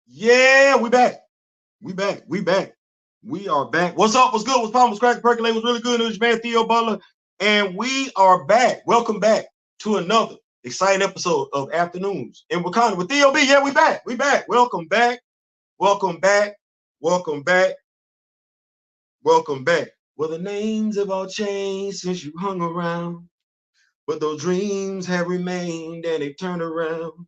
Yeah, we back. We back. We back. We are back. What's up? What's good? What's poppin'? What's cracking? Percolating? What's really good? It was your man Theo Butler, and we are back. Welcome back to another exciting episode of Afternoons in Wakanda with Theo B. Yeah, we back. We back. Welcome back. Welcome back. Welcome back. Welcome back. Well, the names have all changed since you hung around, but those dreams have remained and they turned around.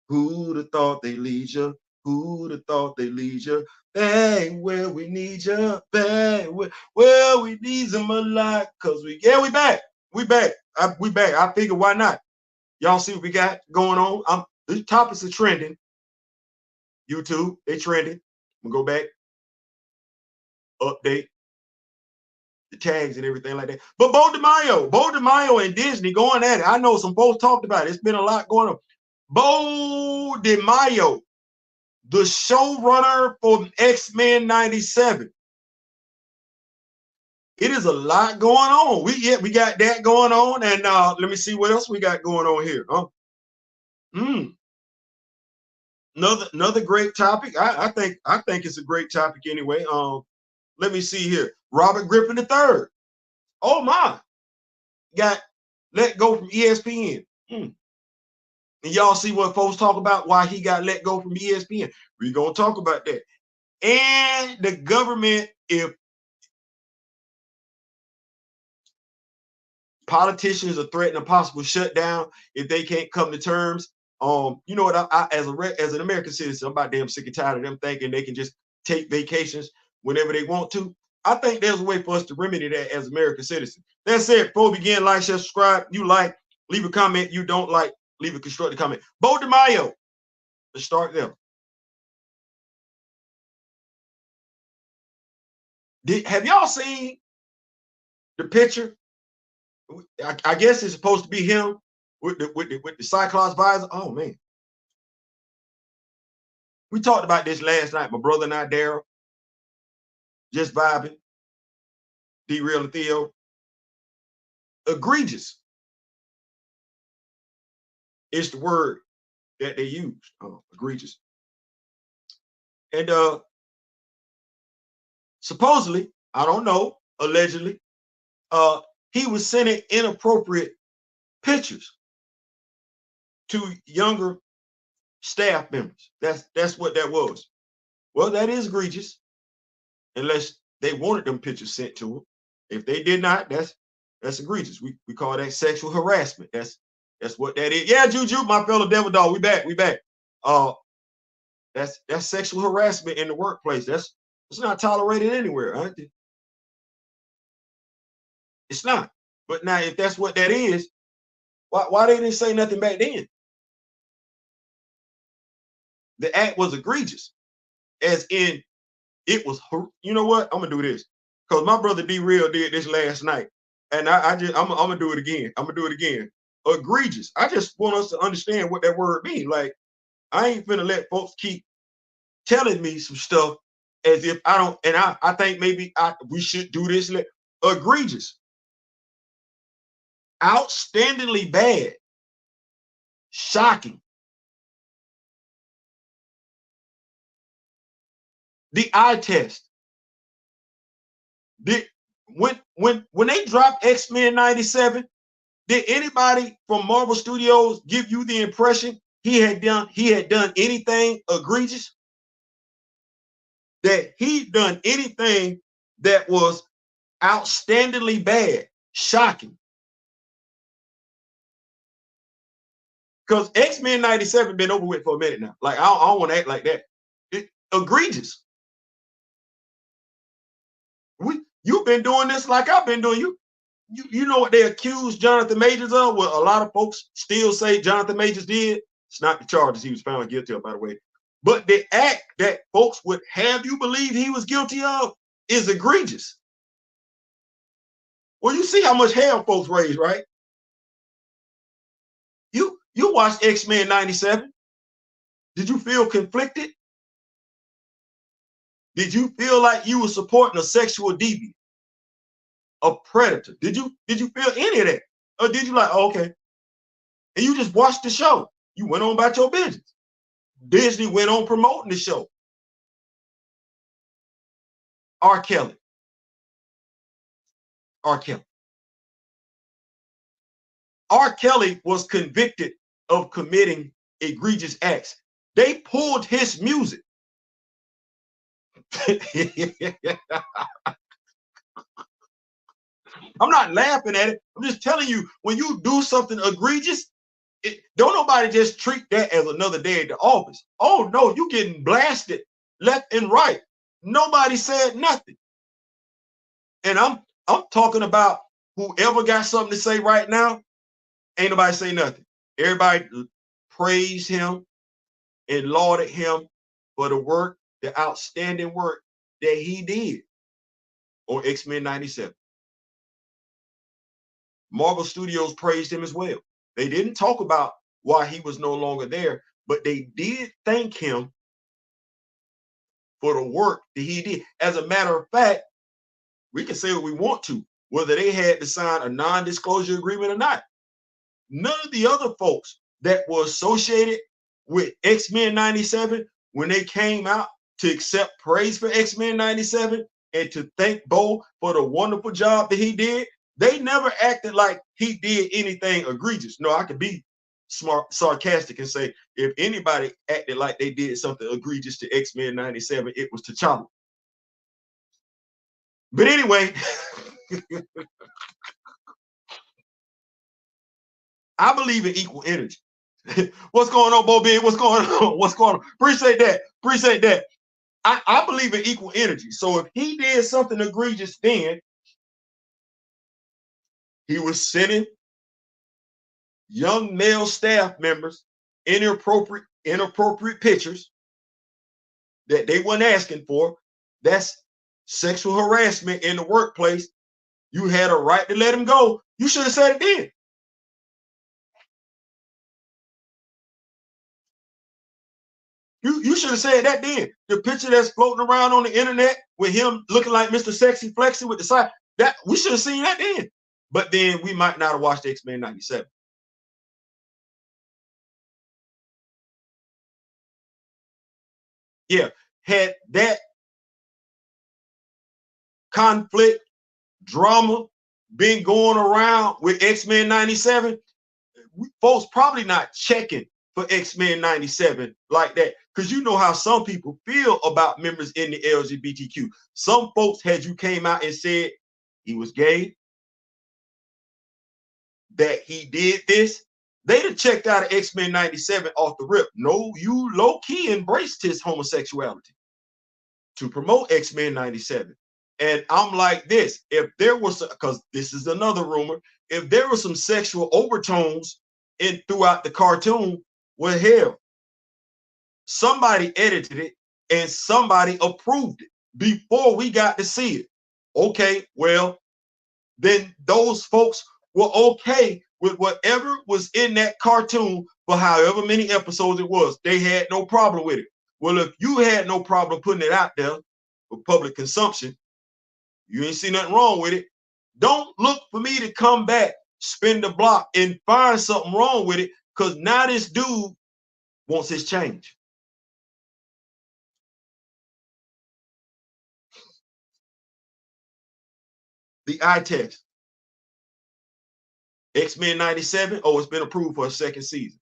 Who'd have thought they lead you? Who'd have thought they lead you? Back where we need you. Back where we need them a lot. Cause we back. We back. We back. I figured why not? Y'all see what we got going on? These topics are trending. YouTube, they trending. We'll go back, update the tags and everything like that. But Beau DeMayo and Disney going at it. I know some folks talked about it. It's been a lot going on. Beau DeMayo, the showrunner for X-Men 97. It is a lot going on. We got that going on, and let me see what else we got going on here. Another great topic. I think it's a great topic anyway. Let me see here. Robert Griffin III. Oh my, got let go from ESPN. And y'all see what folks talk about why he got let go from ESPN. We're gonna talk about that. And the government, if politicians are threatening a possible shutdown if they can't come to terms. You know what? I as an American citizen, I'm about damn sick and tired of them thinking they can just take vacations whenever they want to. I think there's a way for us to remedy that as American citizens. That said, before we begin, like, share, subscribe. You like, leave a comment. You don't like, leave a constructive comment. Beau DeMayo. Let's start there. Have y'all seen the picture? I guess it's supposed to be him with the Cyclops visor. Oh man, we talked about this last night. My brother and I, Daryl, just vibing. D-Real and Theo. Egregious is the word that they used. Egregious. And supposedly, I don't know, allegedly, he was sending inappropriate pictures to younger staff members. That's what that was. Well, that is egregious, unless they wanted them pictures sent to them. If they did not, that's egregious. We call that sexual harassment. That's what that is. Yeah, Juju, my fellow devil dog, we back. That's sexual harassment in the workplace. It's not tolerated anywhere. Huh? It's not. But now, if that's what that is, why they didn't say nothing back then? The act was egregious, as in it was. You know what? I'm gonna do this because my brother D-Real did this last night, and I'm gonna do it again. I'm gonna do it again. Egregious. I just want us to understand what that word means. Like, I ain't finna let folks keep telling me some stuff as if I don't. And I think maybe we should do this. Egregious. Outstandingly bad. Shocking. The eye test. When they dropped X-Men 97, did anybody from Marvel Studios give you the impression he had done anything egregious? That he'd done anything that was outstandingly bad, shocking? Because X-Men 97 been over with for a minute now. Like, I don't want to act like that. Egregious. You've been doing this like I've been doing. You know what they accused Jonathan Majors of? Well, a lot of folks still say Jonathan Majors did. It's not the charges he was found guilty of, by the way. But the act that folks would have you believe he was guilty of is egregious. Well, you see how much hell folks raised, right? You watched X-Men 97. Did you feel conflicted? Did you feel like you were supporting a sexual deviant, a predator? Did you feel any of that? Or did you like, oh, okay, and you just watched the show? You went on about your business. Disney went on promoting the show. R. Kelly. R. Kelly. R. Kelly was convicted of committing egregious acts. They pulled his music. I'm not laughing at it. I'm just telling you, when you do something egregious, don't nobody just treat that as another day at the office. Oh no, you getting blasted left and right. Nobody said nothing. And I'm talking about whoever got something to say right now. Ain't nobody say nothing. Everybody praised him and lauded him for the work, the outstanding work that he did on X-Men 97. Marvel Studios praised him as well. They didn't talk about why he was no longer there, but they did thank him for the work that he did. As a matter of fact, we can say what we want to, whether they had to sign a non-disclosure agreement or not. None of the other folks that were associated with X-Men 97, when they came out to accept praise for X-Men 97 and to thank Beau for the wonderful job that he did, they never acted like he did anything egregious. No, I could be sarcastic and say, if anybody acted like they did something egregious to X-Men 97, it was T'Challa. But anyway, I believe in equal energy. What's going on, Bo Big? What's going on? What's going on? Appreciate that. Appreciate that. I believe in equal energy. So if he did something egregious then, he was sending young male staff members inappropriate pictures that they weren't asking for. That's sexual harassment in the workplace. You had a right to let him go. You should have said it then. You should have said that then. The picture that's floating around on the internet with him looking like Mr. Sexy Flexy with the side, that we should have seen that then. But then we might not have watched X-Men 97. Yeah, had that conflict, drama been going around with X-Men 97, folks probably not checking for X-Men 97 like that. Because you know how some people feel about members in the LGBTQ. Some folks, had you came out and said he was gay, that he did this, they'd have checked out of X-Men 97 off the rip. No, you low-key embraced his homosexuality to promote X-Men 97. And I'm like this, if there was, because this is another rumor, if there were some sexual overtones in throughout the cartoon, well, hell, somebody edited it and somebody approved it before we got to see it. Okay, well, then those folks were okay with whatever was in that cartoon for however many episodes it was. They had no problem with it. Well, if you had no problem putting it out there for public consumption, you ain't see nothing wrong with it. Don't look for me to come back, spin the block, and find something wrong with it, because now this dude wants his change. The eye test. X-Men 97, oh, it's been approved for a second season.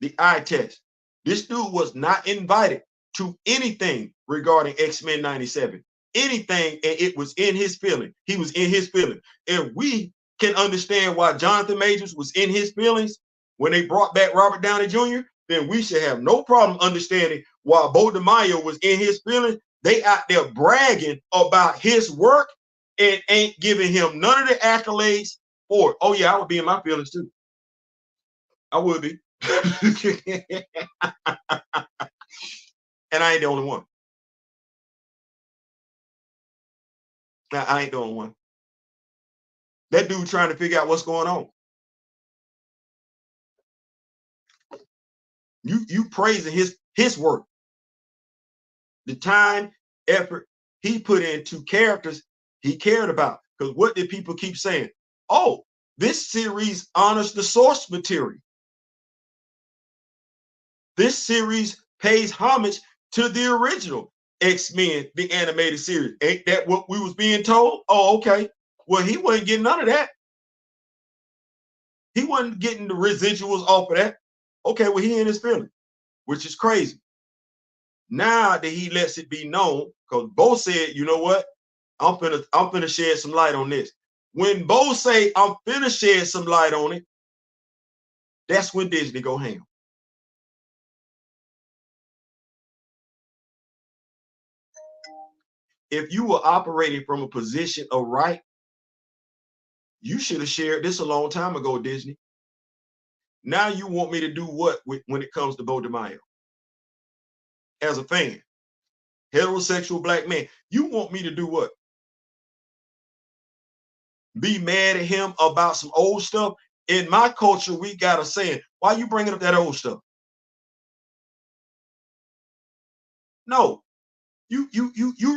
The eye test. This dude was not invited to anything regarding X-Men 97. Anything, and it was in his feeling. He was in his feeling. And we can understand why Jonathan Majors was in his feelings when they brought back Robert Downey Jr., then we should have no problem understanding why Beau DeMayo was in his feelings. They out there bragging about his work and ain't giving him none of the accolades for it. Oh yeah, I would be in my feelings too. I would be. And I ain't the only one. I ain't the only one. That dude trying to figure out what's going on. You praising his work, the time, effort he put into characters he cared about. Because what did people keep saying? Oh, this series honors the source material. This series pays homage to the original X-Men, the animated series. Ain't that what we was being told? Oh, okay. Well, he wasn't getting none of that. He wasn't getting the residuals off of that. Okay, well, he in his feeling, which is crazy. Now that he lets it be known, because Beau said, you know what? I'm finna shed some light on this. When Beau say I'm finna shed some light on it, that's when Disney go ham. If you were operating from a position of right, you should have shared this a long time ago, Disney. Now you want me to do what when it comes to Beau DeMayo? As a fan, heterosexual black man, you want me to do what? Be mad at him about some old stuff? In my culture, we got a saying, why you bringing up that old stuff? No, you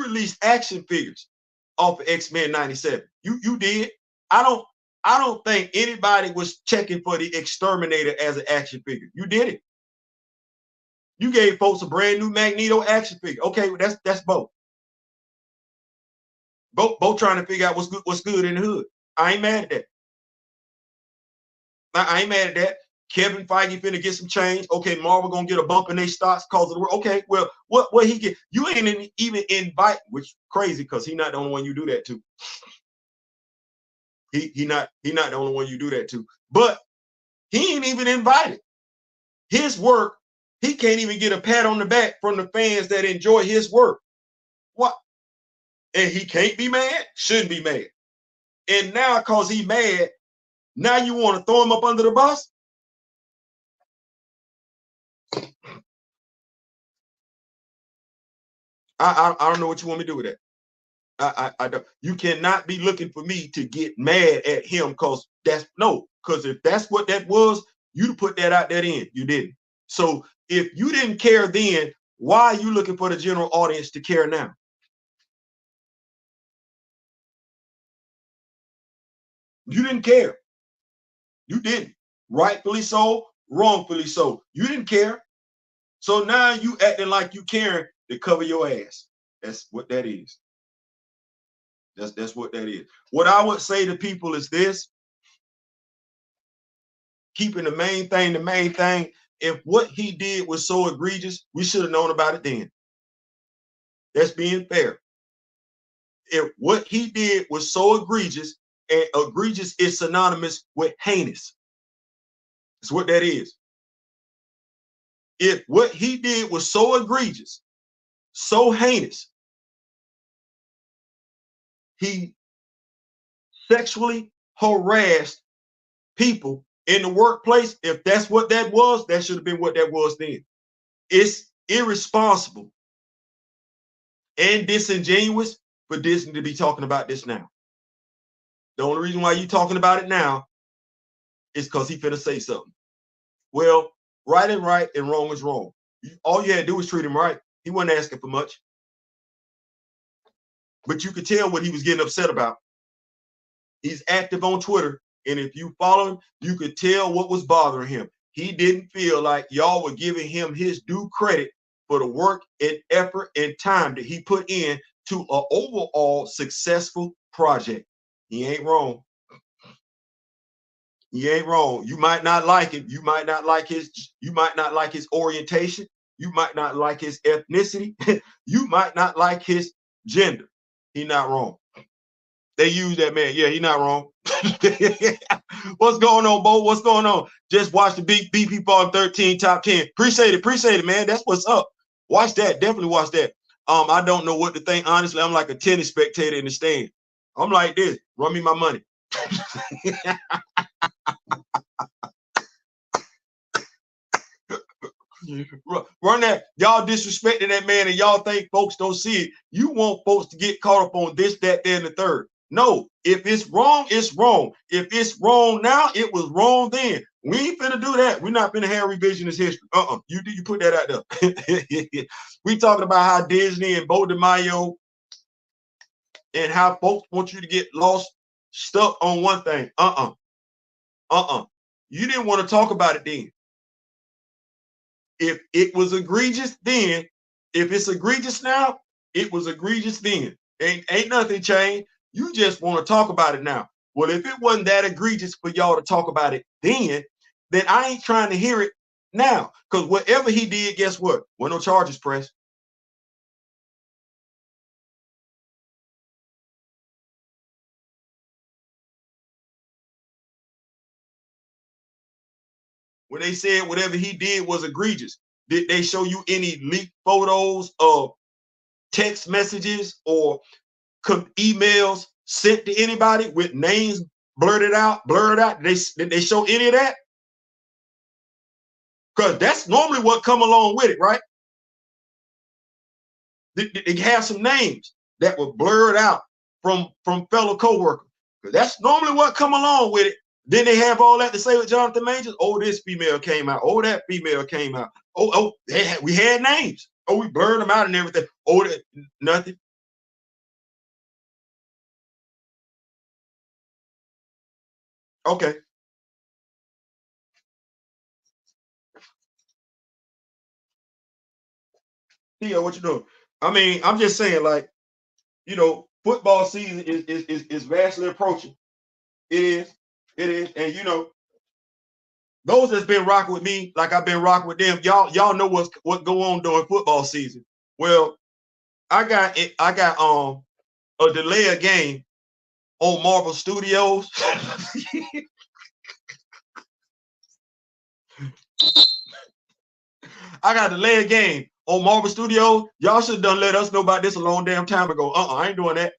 released action figures off of X-Men 97. You did. I don't think anybody was checking for the Exterminator as an action figure. You did it. You gave folks a brand new Magneto action figure. Okay, well, that's Beau. Beau trying to figure out what's good in the hood. I ain't mad at that. I ain't mad at that. Kevin Feige finna get some change. Okay, Marvel gonna get a bump in their stocks because of the world. Okay, well, what he get? You ain't even invite, which crazy because he not the only one you do that to. He not the only one you do that to. But he ain't even invited. His work, he can't even get a pat on the back from the fans that enjoy his work. What? And he can't be mad? Shouldn't be mad. And now because he mad, now you want to throw him up under the bus? I don't know what you want me to do with that. I don't. You cannot be looking for me to get mad at him because because if that's what that was, you'd put that out there in. You didn't. So if you didn't care then, why are you looking for the general audience to care now? You didn't care. You didn't. Rightfully so, wrongfully so. You didn't care. So now you acting like you caring to cover your ass. That's what that is. That's what that is. What I would say to people is this: keeping the main thing the main thing. If what he did was so egregious, we should have known about it then. That's being fair. If what he did was so egregious, and egregious is synonymous with heinous. That's what that is. If what he did was so egregious, so heinous, he sexually harassed people in the workplace. If that's what that was, that should have been what that was then. It's irresponsible and disingenuous for Disney to be talking about this now. The only reason why you talking about it now is because he finna say something. Well, right is right and wrong is wrong. All you had to do was treat him right. He wasn't asking for much. But you could tell what he was getting upset about. He's active on Twitter, and if you follow him, you could tell what was bothering him. He didn't feel like y'all were giving him his due credit for the work and effort and time that he put in to an overall successful project. He ain't wrong. He ain't wrong. You might not like him. You might not like his orientation. You might not like his ethnicity. You might not like his gender. He not wrong. They use that man. Yeah, he not wrong. What's going on, Beau? What's going on? Just watch the BP Fall 13 top 10. Appreciate it, man. That's what's up. Watch that. Definitely watch that. I don't know what to think. Honestly, I'm like a tennis spectator in the stand. I'm like this. Run me my money. Run that. Y'all disrespecting that man and y'all think folks don't see it. You want folks to get caught up on this, that, and the third. No, if it's wrong, it's wrong. If it's wrong now, it was wrong then. We ain't finna do that. We're not finna have revisionist history. You put that out there. We talking about how Disney and Beau DeMayo and how folks want you to get lost, stuck on one thing. You didn't want to talk about it then. If it was egregious then, if it's egregious now, it was egregious then. Ain't nothing changed. You just want to talk about it now. Well, if it wasn't that egregious for y'all to talk about it then I ain't trying to hear it now. Because whatever he did, guess what? Well, no charges pressed. When they said whatever he did was egregious, did they show you any leaked photos of text messages or emails sent to anybody with names blurred out? Did they show any of that? Because that's normally what come along with it, right? They have some names that were blurred out from fellow co-workers. Because that's normally what come along with it. Then they have all that to say with Jonathan Majors. Oh, this female came out. Oh, that female came out. Oh, we had names. Oh, we blurred them out and everything. Oh, nothing. Okay. Theo, what you doing? I mean, I'm just saying, like, football season is vastly approaching. It is. It is. And those that's been rocking with me, like I've been rocking with them, y'all know what go on during football season. Well, I got a delay of game on Marvel Studios. I got a delay of game on Marvel Studios. Y'all should have done let us know about this a long damn time ago. I ain't doing that.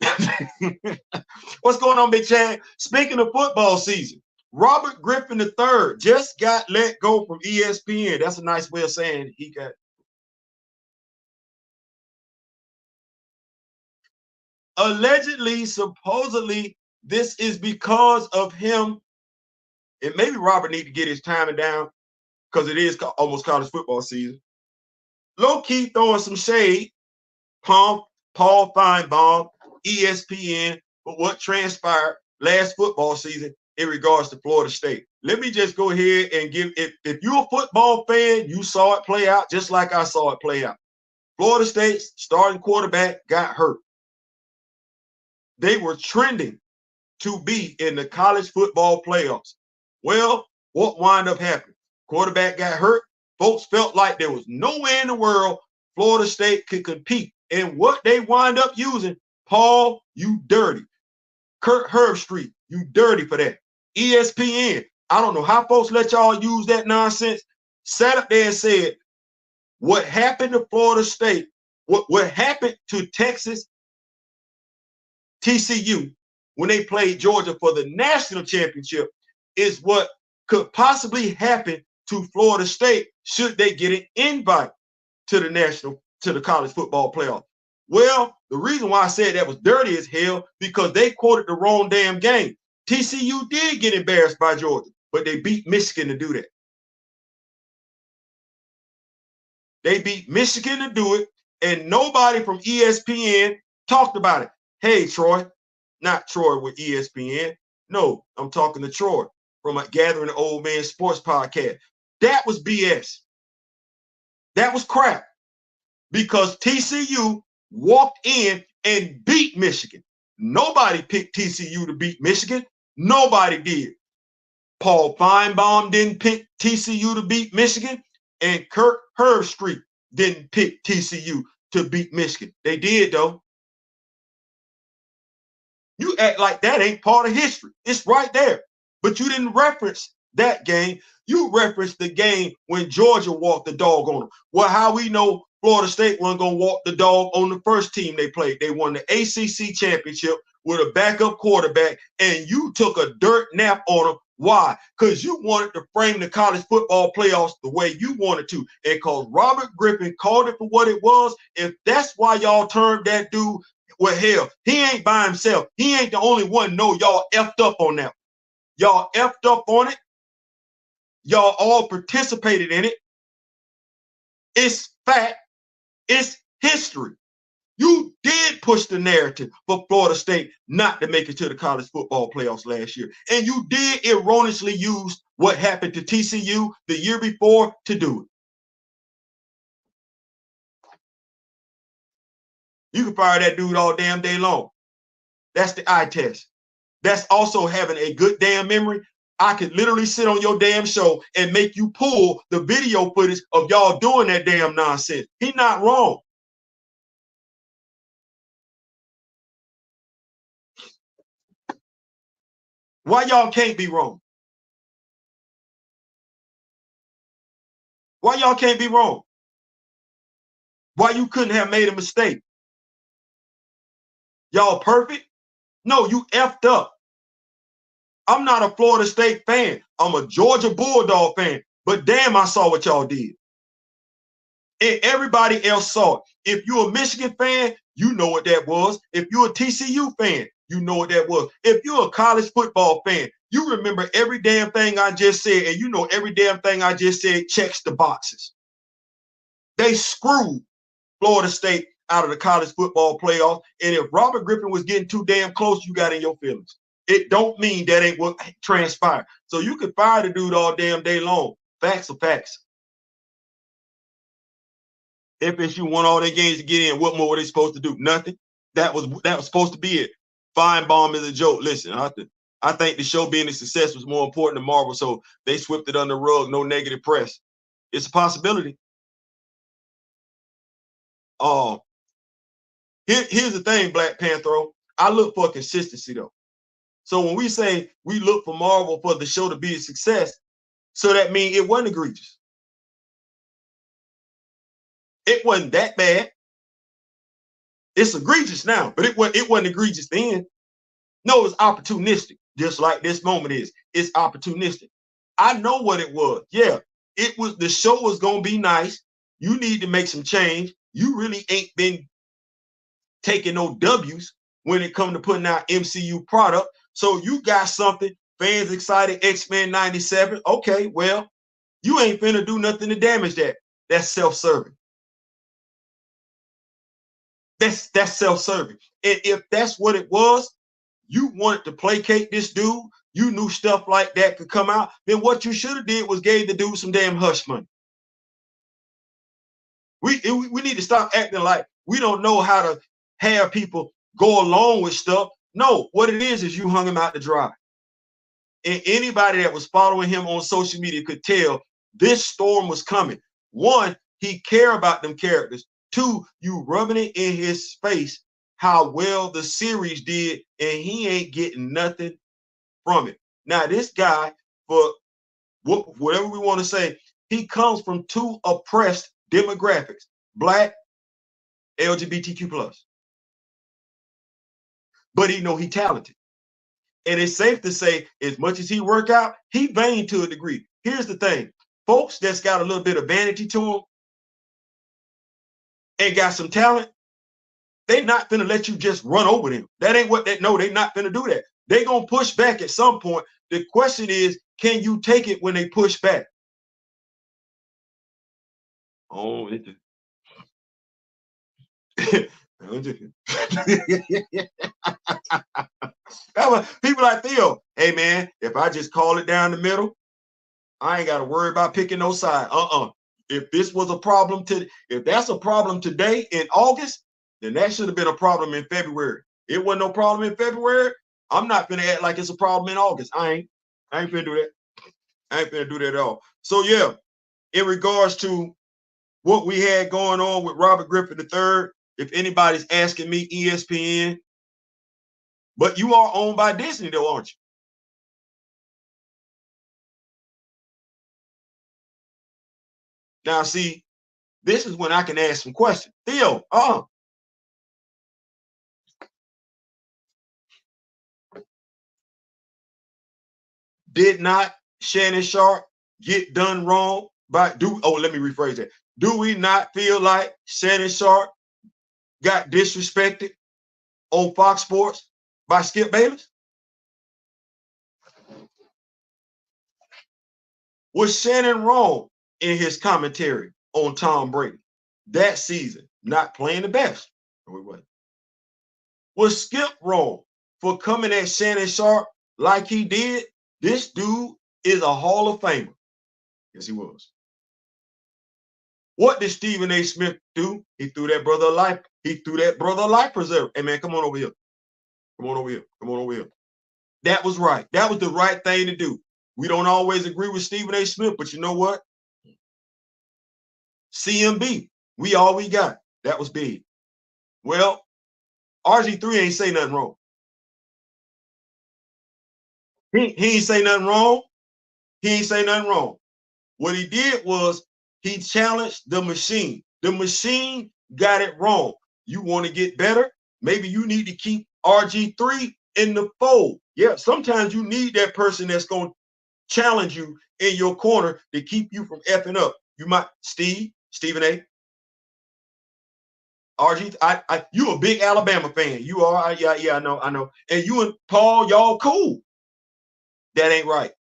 What's going on, Big Chad? Speaking of football season, Robert Griffin III just got let go from ESPN. That's a nice way of saying he got. Allegedly, supposedly, this is because of him. And maybe Robert need to get his timing down because it is almost college football season. Low key throwing some shade. Paul Feinbaum, ESPN, but what transpired last football season in regards to Florida State. Let me just go ahead and give, if you're a football fan, you saw it play out just like I saw it play out. Florida State's starting quarterback got hurt. They were trending to be in the college football playoffs. Well, what wound up happening? Quarterback got hurt. Folks felt like there was no way in the world Florida State could compete. And what they wind up using, Paul, you dirty. Kurt Herbstreit, you dirty for that. ESPN, I don't know how folks let y'all use that nonsense. Sat up there and said, what happened to Florida State, what happened to Texas, TCU, when they played Georgia for the national championship is what could possibly happen to Florida State should they get an invite to the college football playoff. Well, the reason why I said that was dirty as hell because they quoted the wrong damn game. TCU did get embarrassed by Georgia, but they beat Michigan to do that. They beat Michigan to do it, and nobody from ESPN talked about it. Hey, Troy, not Troy with ESPN. No, I'm talking to Troy from a Gathering the Old Man Sports podcast. That was BS. That was crap because TCU walked in and beat Michigan. Nobody picked TCU to beat Michigan. Nobody did. Paul Feinbaum didn't pick TCU to beat Michigan, and Kirk Herbstreit didn't pick TCU to beat Michigan. They did, though. You act like that ain't part of history. It's right there. But you didn't reference that game. You referenced the game when Georgia walked the dog on them. Well, how we know Florida State wasn't going to walk the dog on the first team they played. They won the ACC championship with a backup quarterback, and you took a dirt nap on them. Why? Because you wanted to frame the college football playoffs the way you wanted to. And because Robert Griffin called it for what it was, if that's why y'all turned that dude, well, hell, he ain't by himself. He ain't the only one. No, y'all effed up on that. Y'all effed up on it. Y'all all participated in it. It's fact. It's history. You did push the narrative for Florida State not to make it to the college football playoffs last year. And you did erroneously use what happened to TCU the year before to do it. You can fire that dude all damn day long. That's the eye test. That's also having a good damn memory. I could literally sit on your damn show and make you pull the video footage of y'all doing that damn nonsense. He's not wrong. Why y'all can't be wrong? Why y'all can't be wrong? Why you couldn't have made a mistake? Y'all perfect? No, you effed up. I'm not a Florida State fan. I'm a Georgia Bulldog fan. But damn, I saw what y'all did. And everybody else saw it. If you're a Michigan fan, you know what that was. If you're a TCU fan, you know what that was. If you're a college football fan, you remember every damn thing I just said, and you know every damn thing I just said checks the boxes. They screwed Florida State out of the college football playoff. And if Robert Griffin was getting too damn close, you got in your feelings. It don't mean that ain't what transpired. So you can fire the dude all damn day long. Facts are facts. FSU won all their games to get in. What more were they supposed to do? Nothing. That was supposed to be it. Feinbaum is a joke. Listen, I think the show being a success was more important than Marvel, so they swept it under the rug. No negative press. It's a possibility. Here's the thing, Black Panther. I look for consistency though. So when we say we look for Marvel for the show to be a success, so that means it wasn't egregious. It wasn't that bad. It's egregious now, but it wasn't egregious then. No, it's opportunistic, just like this moment is. It's opportunistic. I know what it was. Yeah, it was. The show was gonna be nice. You need to make some change. You really ain't been taking no W's when it comes to putting out MCU product. So you got something. Fans excited. X-Men 97. Okay, well, you ain't finna do nothing to damage that. That's self-serving. That's self-serving. And if that's what it was, you wanted to placate this dude, you knew stuff like that could come out, then what you should have did was gave the dude some damn hush money. We need to stop acting like we don't know how to have people go along with stuff. No, what it is you hung him out to dry. And anybody that was following him on social media could tell this storm was coming. One, he cared about them characters. Two, you rubbing it in his face how well the series did, and he ain't getting nothing from it. Now, this guy, for whatever we want to say, he comes from two oppressed demographics: Black, LGBTQ+. But he know he talented. And it's safe to say, as much as he work out, he vain to a degree. Here's the thing. Folks that's got a little bit of vanity to them and got some talent, they not finna let you just run over them. That ain't what they know. They not finna do that. They gonna push back at some point. The question is, can you take it when they push back? Oh, people like Theo, hey man, if I just call it down the middle, I ain't got to worry about picking no side. If this was a problem if that's a problem today in August, then that should have been a problem in February. It wasn't no problem in February. I'm not gonna act like it's a problem in August. I ain't gonna do that. I ain't gonna do that at all. So yeah, in regards to what we had going on with Robert Griffin III, if anybody's asking me, ESPN, but you are owned by Disney though, aren't you? Now, see, this is when I can ask some questions. Theo, did not Shannon Sharp get done wrong let me rephrase that. Do we not feel like Shannon Sharp got disrespected on Fox Sports by Skip Bayless? Was Shannon wrong in his commentary on Tom Brady that season, not playing the best? Was Skip wrong for coming at Shannon Sharp like he did? This dude is a Hall of Famer. Yes, he was. What did Stephen A. Smith do? He threw that brother a life He threw that brother a life preserver. Hey, man, come on over here. Come on over here. Come on over here. That was right. That was the right thing to do. We don't always agree with Stephen A. Smith, but you know what? CMB, we all we got. That was big. Well, RG3 ain't say nothing wrong. He ain't say nothing wrong. He ain't say nothing wrong. What he did was he challenged the machine. The machine got it wrong. You want to get better? Maybe you need to keep RG3 in the fold. Yeah, sometimes you need that person that's going to challenge you in your corner to keep you from effing up. You might, Stephen A. RG, you a big Alabama fan. You are, yeah, I know. And you and Paul, y'all cool. That ain't right.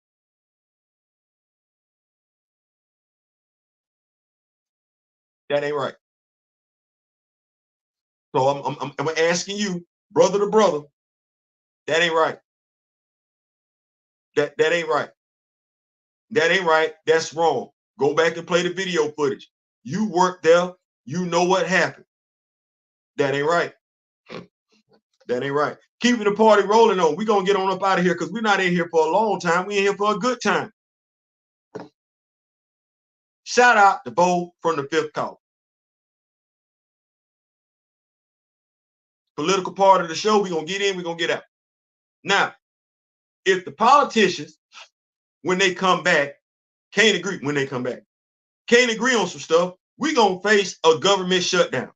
That ain't right. So I'm asking you, brother to brother, that ain't right. That ain't right. That ain't right. That's wrong. Go back and play the video footage. You worked there. You know what happened. That ain't right. That ain't right. Keeping the party rolling on. We're going to get on up out of here because we're not in here for a long time. We're in here for a good time. Shout out to Beau from the Fifth Column. Political part of the show. We're going to get in. We're going to get out. Now, if the politicians, when they come back, can't agree when they come back, can't agree on some stuff, we're going to face a government shutdown.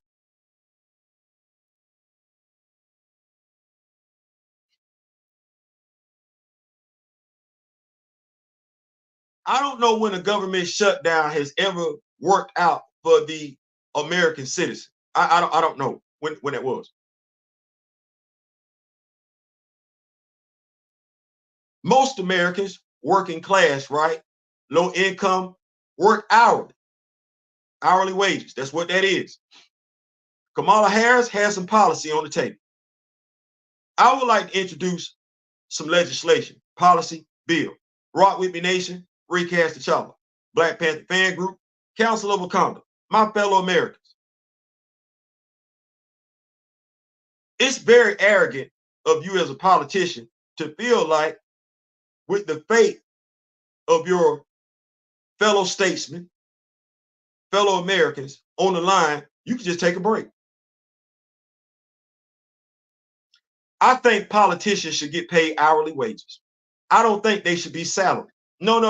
I don't know when a government shutdown has ever worked out for the American citizen. I don't know when it was. Most Americans, working class, right? Low income, work hourly wages. That's what that is. Kamala Harris has some policy on the table. I would like to introduce some legislation, policy, bill. Rock with me, nation, recast the T'Challa. Black Panther fan group, Council of Wakanda, my fellow Americans. It's very arrogant of you as a politician to feel like with the fate of your fellow statesmen, fellow Americans on the line, you can just take a break. I think politicians should get paid hourly wages. I don't think they should be salaried. No,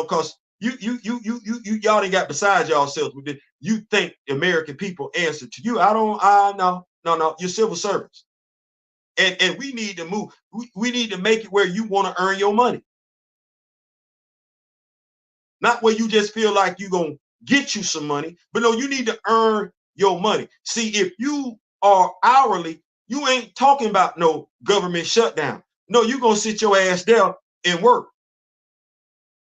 because y'all ain't got beside yourselves with it. You think the American people answer to you. No, you're civil servants. And we need to move. We need to make it where you want to earn your money. Not where you just feel like you're going to get you some money, but no, you need to earn your money. See, if you are hourly, you ain't talking about no government shutdown. No, you're going to sit your ass down and work.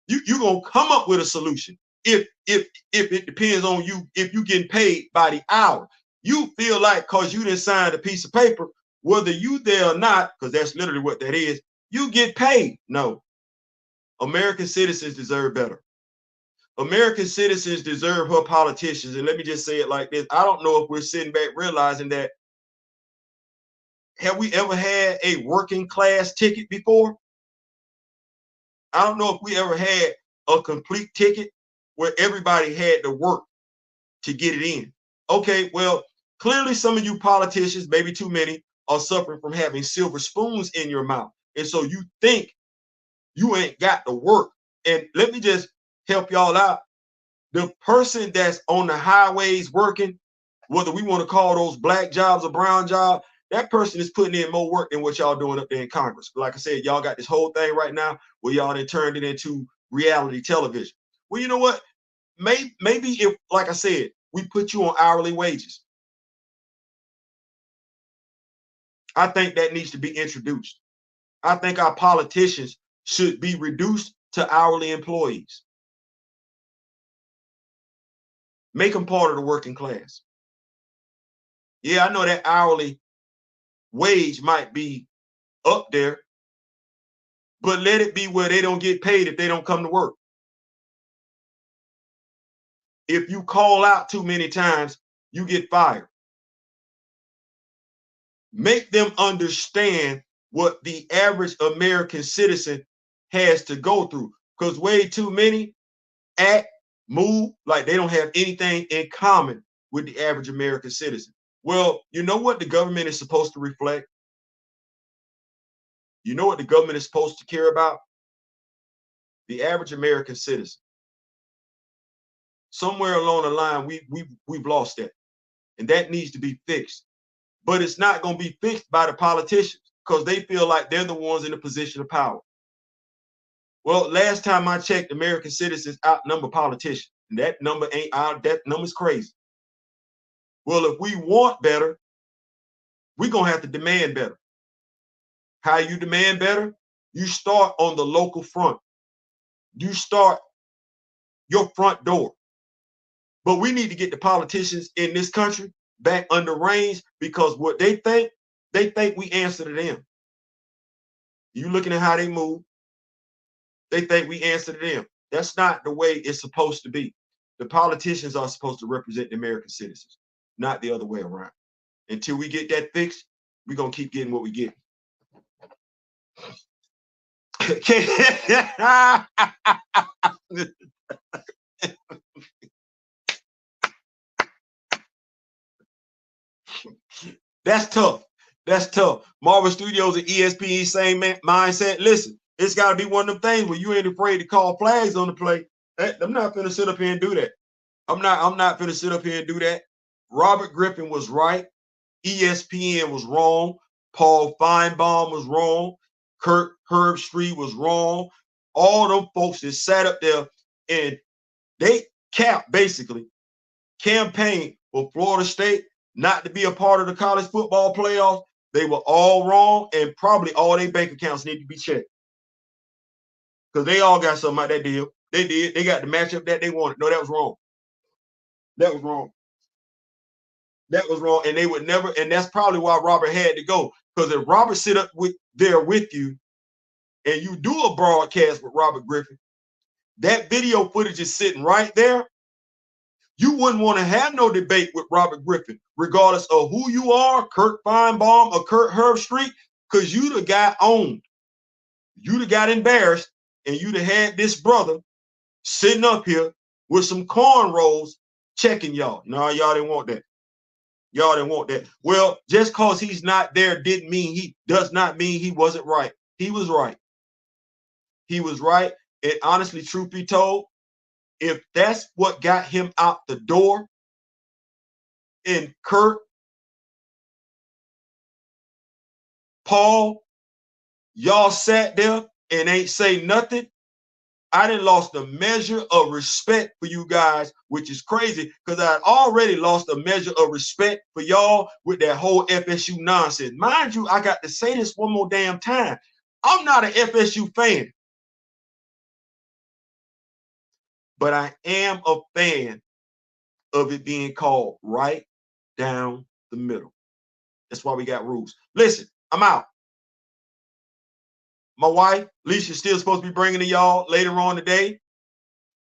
You're going to come up with a solution. If it depends on you, if you getting paid by the hour, you feel like because you didn't sign a piece of paper, whether you there or not, because that's literally what that is, you get paid. No, American citizens deserve better. American citizens deserve her politicians. And let me just say it like this. I don't know if we're sitting back realizing that, have we ever had a working class ticket before? I don't know if we ever had a complete ticket where everybody had to work to get it in. Okay, well, clearly some of you politicians, maybe too many, are suffering from having silver spoons in your mouth. And so you think you ain't got to work. And let me just help y'all out. The person that's on the highways working, whether we want to call those black jobs or brown jobs, that person is putting in more work than what y'all doing up there in Congress. Like I said, y'all got this whole thing right now where y'all done turned it into reality television. Well, you know what? Maybe if, like I said, we put you on hourly wages. I think that needs to be introduced. I think our politicians should be reduced to hourly employees. Make them part of the working class. Yeah, I know that hourly wage might be up there, but let it be where they don't get paid if they don't come to work. If you call out too many times, you get fired. Make them understand what the average American citizen has to go through. Because way too many act, move like they don't have anything in common with the average American citizen. Well, you know what the government is supposed to reflect? You know what the government is supposed to care about? The average American citizen. Somewhere along the line, we've lost that. And that needs to be fixed. But it's not going to be fixed by the politicians because they feel like they're the ones in a position of power. Well, last time I checked, American citizens outnumber politicians. And that number ain't out. That number's crazy. Well, if we want better, we're going to have to demand better. How you demand better? You start on the local front. You start your front door. But we need to get the politicians in this country back under reins because what they think we answer to them. You looking at how they move, they think we answer to them. That's not the way it's supposed to be. The politicians are supposed to represent the American citizens, not the other way around. Until we get that fixed, we're going to keep getting what we get. That's tough. That's tough. Marvel Studios and ESPN, same mindset. Listen, it's got to be one of them things where you ain't afraid to call flags on the play. I'm not finna sit up here and do that. I'm not finna sit up here and do that. Robert Griffin was right. ESPN was wrong. Paul Feinbaum was wrong. Kurt Herbstreit was wrong. All them folks that sat up there and they basically campaigned for Florida State not to be a part of the college football playoffs. They were all wrong, and probably all their bank accounts need to be checked. Because they all got something out that deal. They did. They got the matchup that they wanted. No, that was wrong. That was wrong. That was wrong. And they would never, and that's probably why Robert had to go. Because if Robert sit up there with you and you do a broadcast with Robert Griffin, that video footage is sitting right there. You wouldn't want to have no debate with Robert Griffin, regardless of who you are, Kurt Feinbaum or Kurt Herbstreit, because you the guy owned. You'd have got embarrassed, and you'd have had this brother sitting up here with some cornrows checking y'all. No, y'all didn't want that. Y'all didn't want that. Well, just because he's not there does not mean he wasn't right. He was right. He was right. And honestly, truth be told, if that's what got him out the door, and Kurt, Paul, y'all sat there and ain't say nothing, I done lost a measure of respect for you guys, which is crazy because I already lost a measure of respect for y'all with that whole FSU nonsense. Mind you, I got to say this one more damn time. I'm not an FSU fan, but I am a fan of it being called right down the middle. That's why we got rules. Listen, I'm out. My wife, Leisha's still supposed to be bringing to y'all later on today.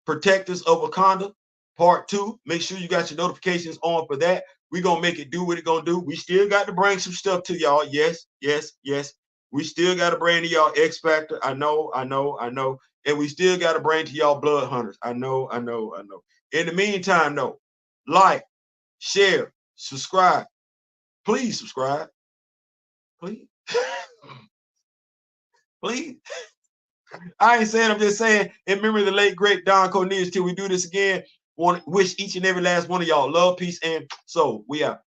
Protectors of Wakanda, part 2. Make sure you got your notifications on for that. We're going to make it do what it's going to do. We still got to bring some stuff to y'all. Yes, yes, yes. We still got to bring to y'all X Factor. I know. And we still got to bring to y'all Blood Hunters. I know. In the meantime, though, like, share, subscribe. Please subscribe. Please. Please. I ain't saying, I'm just saying, in memory of the late, great Don Cornelius, till we do this again, want to wish each and every last one of y'all love, peace, and soul. We out.